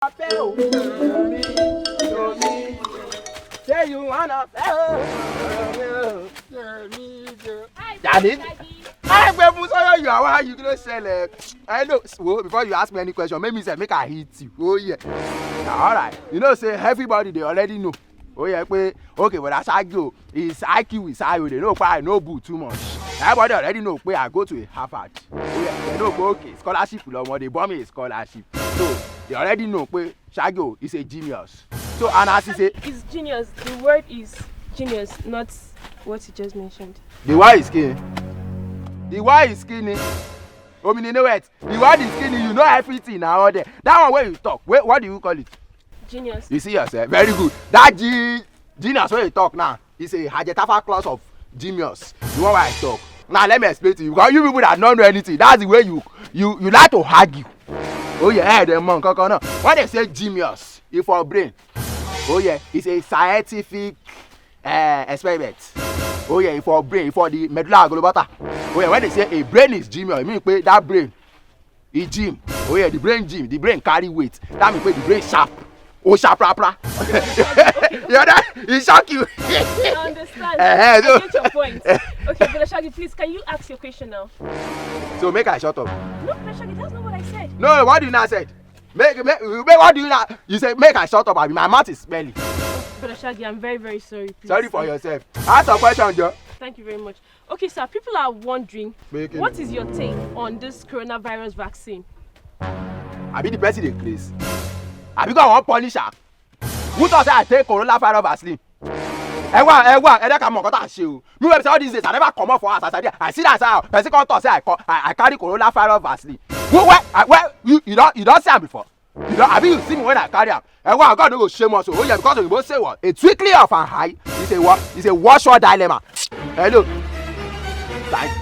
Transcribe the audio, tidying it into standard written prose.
Say you wanna Daddy, I you are you gonna sell it. I know. Well, before you ask me any question, make I hit you. Oh yeah. All right. You know, say everybody they already know. Oh yeah, okay, but that's IQ. His IQ is high. They know why I know boo too much. Everybody already know where I go to a Harvard. Oh yeah, they know okay, scholarship they bought me a scholarship. So they already know where Shaggy is a genius. So and as he say, it's genius. The word is genius, not what you just mentioned. The word is skinny. The word is skinny. Oh, me know it. The word is skinny. You know everything now all there. That one where you talk. Wait, what do you call it? Genius. You see yourself. Very good. That genius where you talk now is a adjective clause of genius. The one where I talk. Now let me explain to you. Because you people that don't know anything, that's the way you like to argue. Oh yeah, the monk. When they say genius, it's for brain. Oh yeah, it's a scientific experiment. Oh yeah, it's for brain, it's for the medulla oblongata. Oh yeah, when they say a brain is genius, it means that brain is gym. Oh yeah, the brain gym, the brain carry weight. That means the brain sharp. Oh sharp, pra. You know that? It shock you. I understand. I get your point. Okay, Brother Shaggy, please, can you ask your question now? So make I shut up. No, Brother Shaggy, that's not what I said. No, what do you not say? Make what do you not? You say make I shut up. I mean, my mouth is smelly. Brother Shaggy, I'm very, very sorry. Please. Sorry for yourself. Ask a question, Joe. Thank you very much. Okay, sir, people are wondering, what is your take on this coronavirus vaccine? I be the person in place. I be got one punisher. Who thought I take coronavirus vaccine? I don't know what I show. Me website all these days, I never come up for us. I see that how person come talk say I carry coronavirus vaccine. Where you don't see am before. You see me when I carry am. God no go shame us. Oh yeah, because you both say what? A twinkling of an eye is a what? Is a wash or dilemma. Hello. Thank you.